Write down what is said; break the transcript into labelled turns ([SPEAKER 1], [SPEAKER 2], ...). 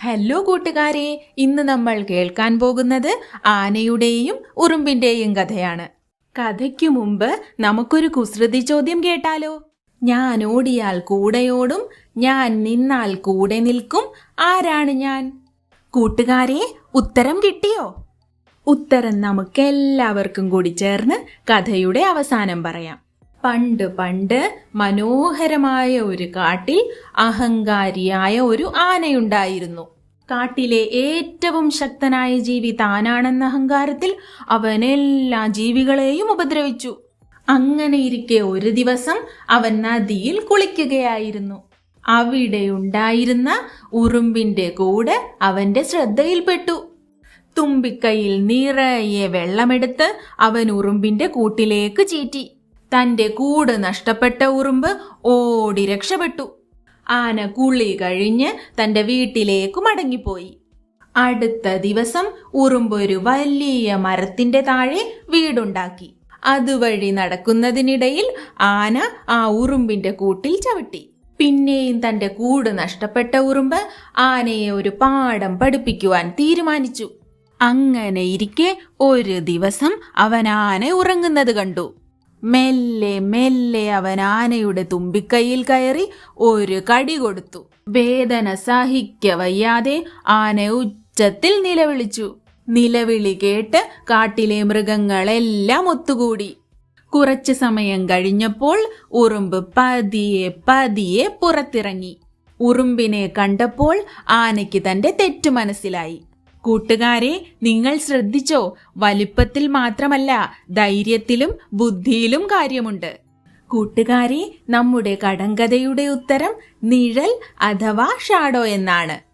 [SPEAKER 1] Hello കൂട്ടുകാരെ, ഇന്ന് നമ്മൾ കേൾക്കാൻ പോകുന്നത് ആനയുടെയും ഉറുമ്പിന്റെയും കഥയാണ്. കഥയ്ക്കു മുമ്പ് നമുക്കൊരു കുസൃതി ചോദ്യം കേട്ടാലോ? ഞാൻ ഓടിയാൽ കൂടെയോടും, ഞാൻ നിന്നാൽ കൂടെ നിൽക്കും, ആരാണ് ഞാൻ? കൂട്ടുകാരെ, ഉത്തരം കിട്ടിയോ? ഉത്തരം നമുക്കെല്ലാവർക്കും കൂടി ചേർന്ന് കഥയുടെ അവസാനം പറയാം. പണ്ട് പണ്ട് മനോഹരമായ ഒരു കാട്ടിൽ അഹങ്കാരിയായ ഒരു ആനയുണ്ടായിരുന്നു. കാട്ടിലെ ഏറ്റവും ശക്തനായ ജീവി താനാണെന്ന അഹങ്കാരത്തിൽ അവൻ എല്ലാ ജീവികളെയും ഉപദ്രവിച്ചു. അങ്ങനെയിരിക്കെ ഒരു ദിവസം അവൻ നദിയിൽ കുളിക്കുകയായിരുന്നു. അവിടെ ഉണ്ടായിരുന്ന ഉറുമ്പിന്റെ കൂട് അവന്റെ ശ്രദ്ധയിൽപ്പെട്ടു. തുമ്പിക്കൈയിൽ നിറയെ വെള്ളമെടുത്ത് അവൻ ഉറുമ്പിന്റെ കൂട്ടിലേക്ക് ചീറ്റി. തന്റെ കൂട് നഷ്ടപ്പെട്ട ഉറുമ്പ് ഓടി രക്ഷപ്പെട്ടു. ആന കുളി കഴിഞ്ഞ് തന്റെ വീട്ടിലേക്ക് മടങ്ങിപ്പോയി. അടുത്ത ദിവസം ഉറുമ്പ് ഒരു വലിയ മരത്തിന്റെ താഴെ വീടുണ്ടാക്കി. അതുവഴി നടക്കുന്നതിനിടയിൽ ആന ആ ഉറുമ്പിന്റെ കൂട്ടിൽ ചവിട്ടി. പിന്നെയും തന്റെ കൂട് നഷ്ടപ്പെട്ട ഉറുമ്പ് ആനയെ ഒരു പാഠം പഠിപ്പിക്കുവാൻ തീരുമാനിച്ചു. അങ്ങനെ ഇരിക്കെ ഒരു ദിവസം അവൻ ആന ഉറങ്ങുന്നത് കണ്ടു. മെല്ലെ മെല്ലെ അവൻ ആനയുടെ തുമ്പിക്കൈയിൽ കയറി ഒരു കടി കൊടുത്തു. വേദന സഹിക്കവയ്യാതെ ആന ഉച്ചത്തിൽ നിലവിളിച്ചു. നിലവിളി കേട്ട് കാട്ടിലെ മൃഗങ്ങളെല്ലാം ഒത്തുകൂടി. കുറച്ചു സമയം കഴിഞ്ഞപ്പോൾ ഉറുമ്പ് പതിയെ പതിയെ പുറത്തിറങ്ങി. ഉറുമ്പിനെ കണ്ടപ്പോൾ ആനയ്ക്ക് തന്റെ തെറ്റു മനസ്സിലായി. കൂട്ടുകാരെ, നിങ്ങൾ ശ്രദ്ധിച്ചോ? വലിപ്പത്തിൽ മാത്രമല്ല, ധൈര്യത്തിലും ബുദ്ധിയിലും കാര്യമുണ്ട്. കൂട്ടുകാരെ, നമ്മുടെ കടങ്കഥയുടെ ഉത്തരം നിഴൽ അഥവാ ഷാഡോ എന്നാണ്.